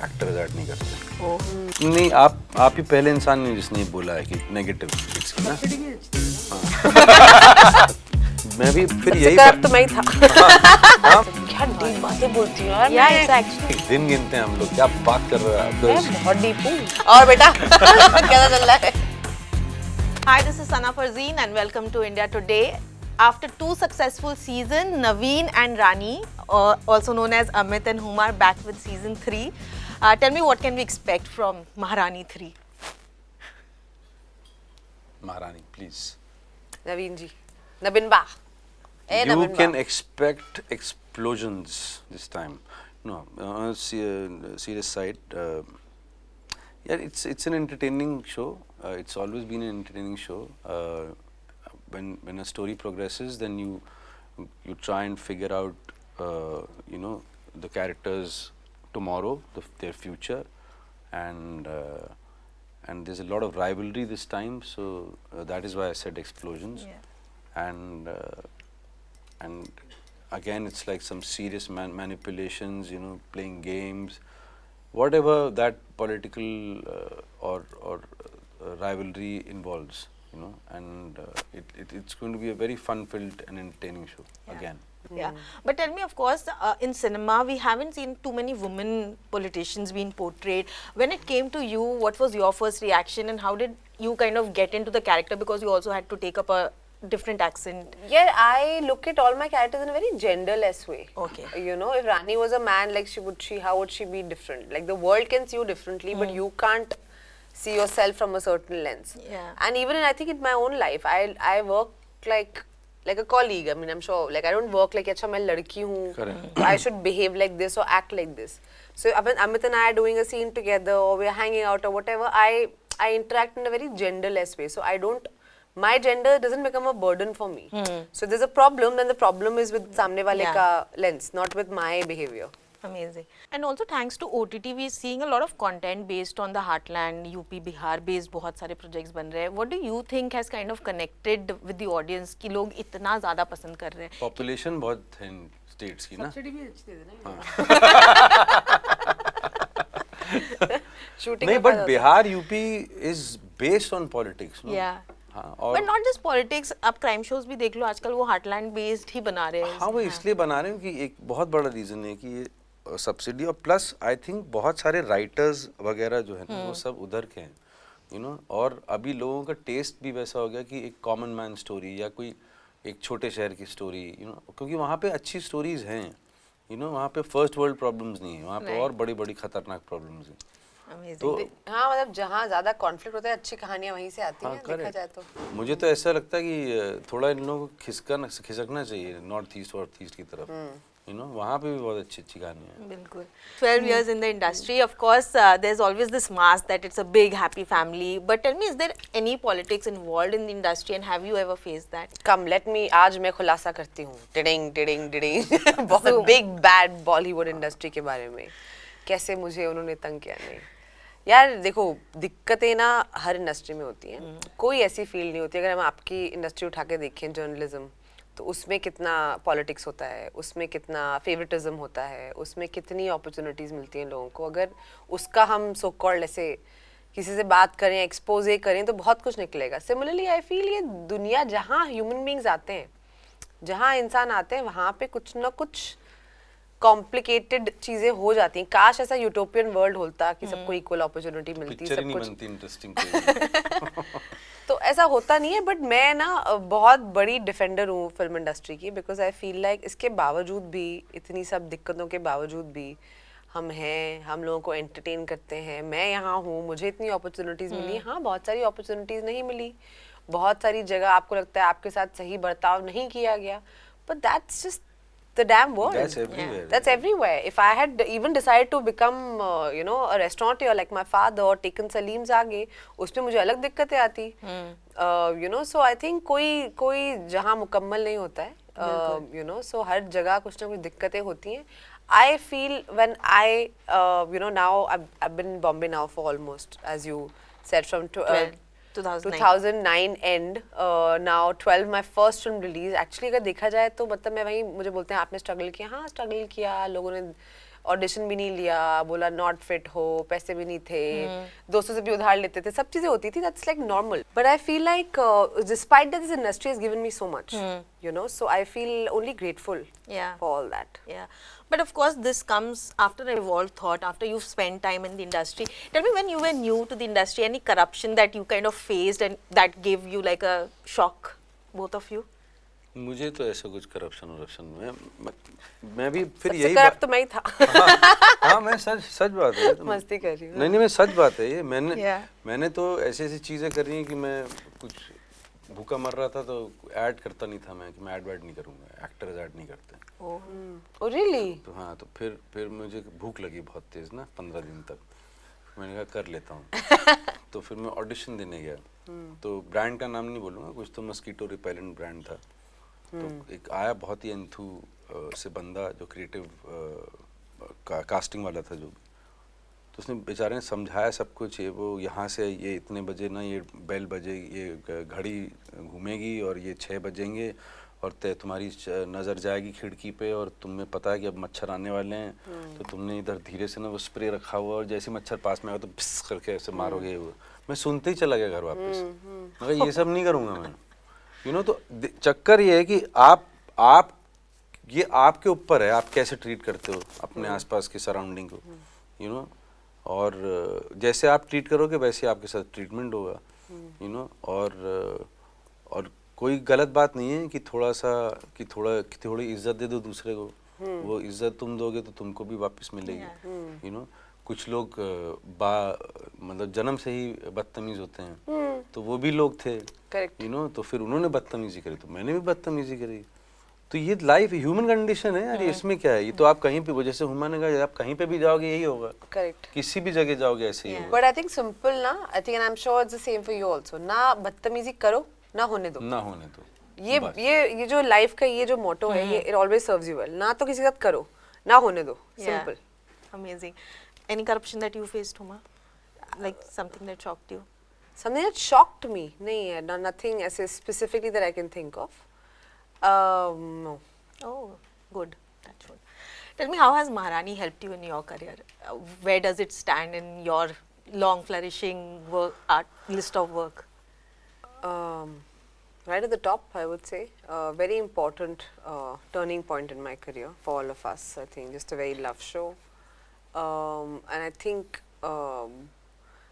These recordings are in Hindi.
एक्टर ऐड नहीं करते। नहीं, आप ही पहले इंसान नहीं जिसने ये बोला है कि नेगेटिव इसकी ना। मैं भी फिर यही तो मैं ही था। क्या डीप बातें बोलती हूँ यार। Yeah, it's actually. दिन गिनते हैं हम लोग, क्या बात कर रहे हो आप? मैं बहुत डीप हूँ। और बेटा कैसा चल रहा है? Hi, this is Sana Farzeen and welcome to India Today. After 2 successful seasons, Naveen and Rani, also known as Amit and Huma, are back with season 3. Tell me, what can we expect from Maharani 3? Maharani, please. नवीन जी, नवीन बा। You can expect explosions this time. No, on a serious side, yeah, it's an entertaining show. It's always been an entertaining show. When a story progresses, then you try and figure out, the characters tomorrow, their future, and there's a lot of rivalry this time. So that is why I said explosions. Yeah. And again, it's like some serious manipulations, playing games, whatever that political or rivalry involves, and it's going to be a very fun-filled and entertaining show again. Yeah, but tell me, of course, in cinema we haven't seen too many women politicians being portrayed. When it came to you, what was your first reaction, and how did you kind of get into the character, because you also had to take up a different accent? Yeah, I look at all my characters in a very genderless way. Okay. If Rani was a man, like how would she be different? Like the world can see you differently, but you can't see yourself from a certain lens. Yeah. And even I think in my own life, I work like a colleague. I mean, I'm sure. Like I don't work like अच्छा मैं लड़की हूँ. Correct. I should behave like this or act like this. So when Amit and I are doing a scene together, or we're hanging out or whatever, I interact in a very genderless way. So my gender doesn't become a burden for me. So there's a problem, then the problem is with सामने वाले का lens, not with my behavior. Amazing. And also thanks to OTT, we are seeing a lot of content based on the heartland, UP, Bihar based बहुत सारे projects बन रहे हैं. What do you think has kind of connected with the audience कि लोग इतना ज़्यादा पसंद कर रहे हैं? Population बहुत है states की ना. Subsidy भी अच्छी दे देना. Shooting नहीं, but Bihar, UP is based on politics, no? Yeah. हाँ, और But not just politics, आप crime shows भी देख लो आजकल वो heartland based ही बना रहे हैं. हाँ, वो इसलिए बना रहे हैं कि एक बहुत बड़ा रीज़न है कि ये सब्सिडी, और प्लस आई थिंक बहुत सारे राइटर्स वगैरह जो है ना वो सब उधर के हैं, और अभी लोगों का टेस्ट भी वैसा हो गया कि एक कॉमन मैन स्टोरी या कोई एक छोटे शहर की स्टोरी, क्योंकि वहाँ पे अच्छी स्टोरीज हैं, वहाँ पे फर्स्ट वर्ल्ड प्रॉब्लम्स नहीं है, वहाँ पे और बड़ी बड़ी खतरनाक प्रॉब्लम्स हैं. Amazing. हाँ, मतलब जहाँ ज़्यादा कॉन्फ्लिक्ट होता है, अच्छी कहानियाँ वहीं से आती हैं, देखा जाए तो. मुझे तो ऐसा लगता है कि थोड़ा इन लोगों को खिसकना चाहिए नॉर्थ ईस्ट की तरफ, वहाँ पे भी बहुत अच्छी अच्छी कहानियाँ हैं. बिल्कुल. 12 years in the industry, of course, there's always this mask that it's a big happy family. But tell me, is there any politics involved in the industry, and have you ever faced that? Come, let me. आज मैं खुलासा करती हूँ. टिडिंग बहुत big bad Bollywood industry के बारे में. कैसे मुझे उन्होंने तंग किया. नहीं यार, देखो दिक्कतें ना हर इंडस्ट्री में होती हैं. कोई ऐसी फील्ड नहीं होती. अगर हम आपकी इंडस्ट्री उठा के देखें, जर्नलिज्म, तो उसमें कितना पॉलिटिक्स होता है, उसमें कितना फेवरेटिज्म होता है, उसमें कितनी अपॉर्चुनिटीज़ मिलती हैं लोगों को. अगर उसका हम सो कॉल्ड ऐसे किसी से बात करें, एक्सपोजे करें, तो बहुत कुछ निकलेगा. सिमिलरली आई फील ये दुनिया जहाँ ह्यूमन बींग्स आते हैं, जहाँ इंसान आते हैं, वहाँ पे कुछ ना कुछ कॉम्प्लिकेटेड चीज़ें हो जाती हैं. काश ऐसा यूटोपियन वर्ल्ड होता कि सबको इक्वल अपॉर्चुनिटी मिलती, सब कुछ. इंटरेस्टिंग. तो ऐसा होता नहीं है. बट मैं ना बहुत बड़ी डिफेंडर हूँ फिल्म इंडस्ट्री की, बिकॉज आई फील लाइक इसके बावजूद भी, इतनी सब दिक्कतों के बावजूद भी हम हैं, हम लोगों को एंटरटेन करते हैं. मैं यहाँ हूँ, मुझे इतनी अपॉर्चुनिटीज़ मिली. हाँ, बहुत सारी अपॉर्चुनिटीज़ नहीं मिली, बहुत सारी जगह आपको लगता है आपके साथ सही बर्ताव नहीं किया गया, but that's just the damn world. That's everywhere. That's everywhere. If I had even decided to become, a restaurateur like my father or taken Salim's आगे, उसमें मुझे अलग दिक्कतें आती. So I think कोई जहाँ मुकम्मल नहीं होता है. So हर जगह कुछ ना कुछ दिक्कतें होती हैं. I feel when I, now I've been in Bombay now for almost, as you said, from 2009 end, now 12 my first film release. Actually अगर देखा जाए तो मतलब मैं वहीं, मुझे बोलते हैं आपने स्ट्रगल किया. हाँ, स्ट्रगल किया. लोगों ने ऑडिशन भी नहीं लिया, बोला नॉट फिट हो, पैसे भी नहीं थे, दोस्तों से भी उधार लेते थे, सब चीजें होती थी, that's like normal. But I feel like despite that this industry has given me so much, you know, so I feel only grateful Yeah. for all that. Yeah, but of course this comes after a evolved thought, after you've spent time in the industry. Tell me, when you were new to the industry, any corruption that you kind of faced and that gave you like a shock, both of you? मुझे तो ऐसा कुछ करप्शन मैं भी फिर सबसे यही करप्ट तो मैं ही था. हाँ मैं सच बात है तो मस्ती कर रही हूँ. नहीं मैं सच बात है ये. Yeah. मैंने तो ऐसी चीजें करी हैं कि मैं कुछ भूखा मर रहा था तो ऐड करता नहीं था मैं, कि मैं ऐड नहीं करूँगा, एक्टर्स ऐड नहीं करते. Oh really? तो हाँ, तो फिर मुझे भूख लगी बहुत तेज ना 15 दिन तक. मैंने कहा कर लेता हूँ. तो फिर मैं ऑडिशन देने गया. तो ब्रांड का नाम नहीं बोलूँगा, कुछ तो मस्कीटो रिपेलेंट ब्रांड था. तो एक आया बहुत ही एंथू से बंदा जो क्रिएटिव कास्टिंग वाला था जो, तो उसने बेचारे ने समझाया सब कुछ. ये वो यहाँ से ये इतने बजे ना ये बेल बजे, ये घड़ी घूमेगी और ये 6 बजेंगे और तुम्हारी नज़र जाएगी खिड़की पे और तुम्हें पता है कि अब मच्छर आने वाले हैं, तो तुमने इधर धीरे से ना वो स्प्रे रखा हुआ और जैसे मच्छर पास में आएगा तो पिस करके ऐसे मारोगे. मैं सुनते ही चला गया घर वापस. मगर ये सब नहीं करूँगा मैं, यू नो. तो चक्कर ये है कि आप ये आपके ऊपर है, आप कैसे ट्रीट करते हो अपने आसपास के सराउंडिंग को, यू नो. और जैसे आप ट्रीट करोगे वैसे आपके साथ ट्रीटमेंट होगा, यू नो. और कोई गलत बात नहीं है कि थोड़ी इज्जत दे दो दूसरे को. वो इज्जत तुम दोगे तो तुमको भी वापस मिलेगी, यू नो. कुछ लोग मतलब जन्म से ही बदतमीज होते हैं, तो वो भी लोग थे, यू नो. तो फिर उन्होंने बदतमीजी करी तो मैंने भी बदतमीजी करी. तो ये लाइफ ह्यूमन कंडीशन है यार, इसमें क्या है. ये तो आप कहीं पे, जैसे हुमा ने कहा, आप कहीं पे भी जाओगे यही होगा. करेक्ट. किसी भी जगह जाओगे ऐसे ही होगा. बट आई थिंक सिंपल ना, I think and I am sure it's the same for you also, ना बदतमीजी करो ना होने दो. ये जो लाइफ का ये जो मोटो है, ये it always serves you well. ना तो किसी के साथ करो ना होने दो. Simple. Amazing. Any corruption that you faced, Huma? Like something that shocked you? Something that shocked me? नहीं, nothing ऐसे specifically that I can think of. No. Oh, good. That's good. Tell me, how has Maharani helped you in your career? Where does it stand in your long flourishing list of work? Right at the top, I would say. Very important turning point in my career for all of us. I think just a very love show. And I think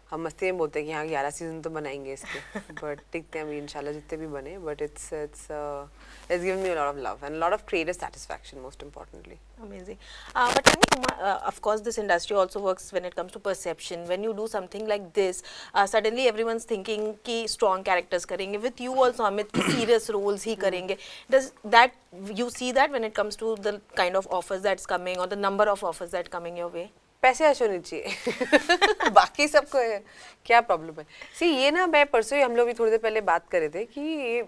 हम मस्ती में बोलते हैं कि हाँ 11 सीजन तो बनाएंगे इसके, बट देखते हैं अभी इंशाल्लाह जितने भी बने. But it's given me a lot of love and a lot of creative satisfaction, most importantly. Amazing. But tell me, Huma, of course this industry also works when it comes to perception. When you do something like this, suddenly everyone's thinking कि strong characters करेंगे. With you also, Amit, serious roles ही करेंगे. Does that, you see that when it comes to the kind of offers that's coming or the number of offers that coming your way? पैसे ऐसे होने चाहिए. बाकी सबको क्या प्रॉब्लम है. सी ये ना, मैं परसों ही, हम लोग भी थोड़ी देर पहले बात कर रहे थे कि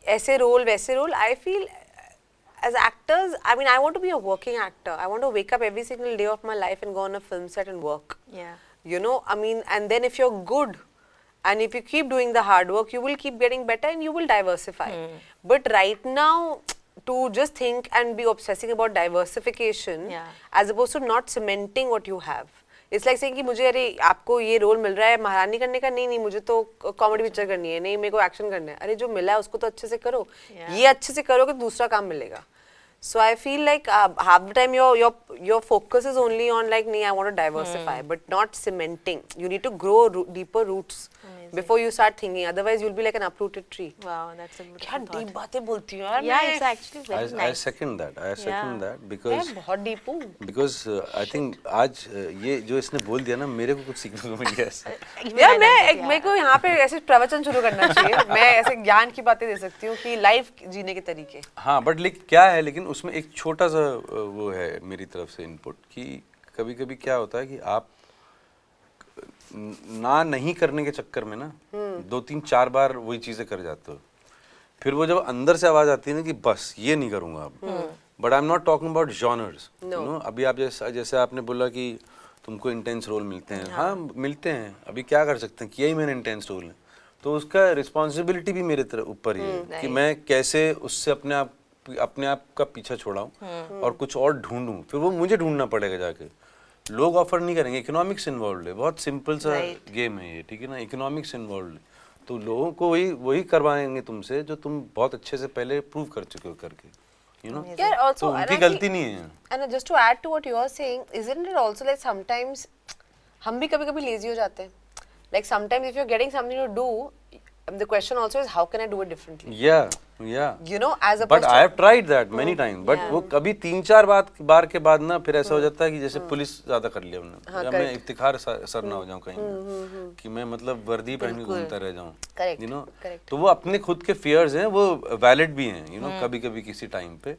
ऐसे रोल वैसे role. I feel as actors, I mean, I want to be a working actor. I want to wake up every single day of my life and go on a film set and work. Yeah. You know, I mean, and then if you're good and if you keep doing the hard work, you will keep getting better and you will diversify. But right now, to just think and be obsessing about diversification as opposed to not cementing what you have. It's like saying कि मुझे अरे आपको ये रोल मिल रहा है महारानी करने का, नहीं मुझे तो कॉमेडी पिक्चर करनी है, नहीं मेरे को एक्शन करना है. अरे जो मिला है उसको तो अच्छे से करो. ये अच्छे से करोगे तो दूसरा काम मिलेगा. So I feel like half the time your focus is only on like, nee, I want to diversify, but not cementing. You need to grow deeper roots before you start thinking. Otherwise, you'll be like an uprooted tree. Wow, that's a good क्या thought. deep बातें बोलती हूँ यार. Yeah, it's actually very nice. I second that. I second that because मैं बहुत deep हूँ. Because I think आज ये जो इसने बोल दिया ना, मेरे को कुछ सीखने को मिल गया इससे. यार मेरे को यहाँ पे ऐसे प्रवचन शुरू करना चाहिए. मैं ऐसे ज्ञान की बातें दे सकती हूँ कि लाइफ जीने के तरीके. हाँ, बट लेकिन क्या है, लेकिन उसमें एक छोटा सा वो है मेरी तरफ से इनपुट कि कभी-कभी क्या होता है कि आप ना नहीं करने के चक्कर में ना 2-3-4 बार वही चीजें कर जाते हो. फिर वो जब अंदर से आवाज आती है ना कि बस ये नहीं करूंगा अब. But I am not talking about genres, you know. अभी आप जैसे आपने बोला कि तुमको इंटेंस रोल मिलते हैं. हाँ मिलते हैं. अभी क्या कर सकते हैं, किया ही मैंने इंटेंस रोल है, तो उसका रिस्पॉन्सिबिलिटी भी मेरे ऊपर ही है कि मैं कैसे उससे अपने आप अपने आप का पीछा छोड़ाऊं और कुछ और ढूंढूं, फिर वो मुझे ढूंढना पड़ेगा जाके। लोग ऑफर नहीं करेंगे, इकोनॉमिक्स इन्वॉल्व है, बहुत सिंपल सा गेम है ये, ठीक है ना, इकोनॉमिक्स इन्वॉल्व है, तो लोगों को वही करवाएंगे तुमसे जो तुम बहुत अच्छे से पहले प्रूव कर चुके हो करके, you know? Yeah, also, तो and उनकी I गलती think- नहीं है। And just to add to what you are saying, isn't it also like sometimes हम भी कभी-कभी lazy हो जाते हैं. Like sometimes if you're getting something to do, the question also is how can I do it differently? Yeah. You know, as But opposed I have to tried that many times. But वो कभी 3-4 बार के बाद ना फिर ऐसा हो जाता है कि जैसे पुलिस ज्यादा कर लिया उन्होंने, या मैं इफ्तिखार सर ना हो जाऊं कहीं कि मैं मतलब वर्दी पहन के घूमता रह जाऊं, Correct, you know? correct. तो वो अपने खुद के फियर्स हैं, वो वैलिड भी हैं, you know, कभी-कभी किसी टाइम पे।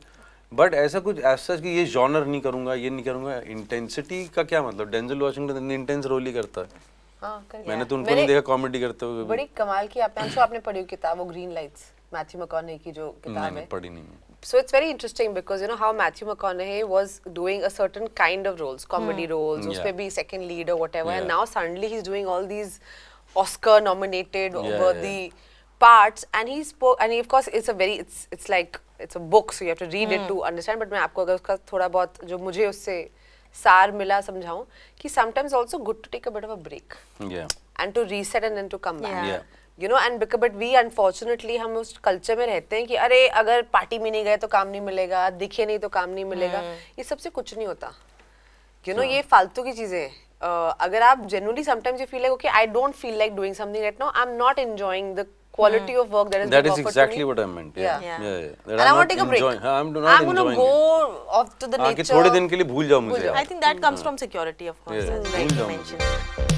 बट ऐसा कुछ ऐसा कि ये जॉनर नहीं करूंगा, ये नहीं करूंगा, इंटेंसिटी का क्या मतलब? डेंजल वॉशिंगटन इंटेंस रोल ही करता है। हाँ, correct. मैंने तो उनको नहीं देखा कॉमेडी करते हुए। बड़ी कमाल की आपने पढ़ी हुई किताब वो ग्रीन लाइट्स, मैथ्यू मैककॉनहे की जो किताब है। पढ़ी नहीं। So it's very interesting because you know how Matthew McConaughey was doing a certain kind of roles, comedy roles, उसमें भी second lead or whatever, and now suddenly he's doing all these Oscar nominated worthy parts, and he spoke, and he, of course it's a very it's like it's a book, so you have to read it to understand. But मैं आपको अगर उसका थोड़ा बहुत जो मुझे उससे सार मिला समझाऊं कि sometimes also good to take a bit of a break and to reset and then to come back. You know, and because but we unfortunately हम उस कल्चर में रहते हैं कि अरे अगर पार्टी में नहीं गए तो काम नहीं मिलेगा, दिखे नहीं तो काम नहीं मिलेगा, ये सबसे कुछ नहीं होता, you know, ये फालतू की चीजें हैं। अगर आप genuinely sometimes you feel like okay I don't feel like doing something right now, I'm not enjoying the quality of work that is being offered to me. That is exactly what I meant. Yeah. And I want to take a break. I'm not I'm going to enjoying go off to the it. nature. कि थोड़े दिन के लिए भूल जाओ मुझे। I think that comes from security, of course, as भूल rightly जाओ mentioned.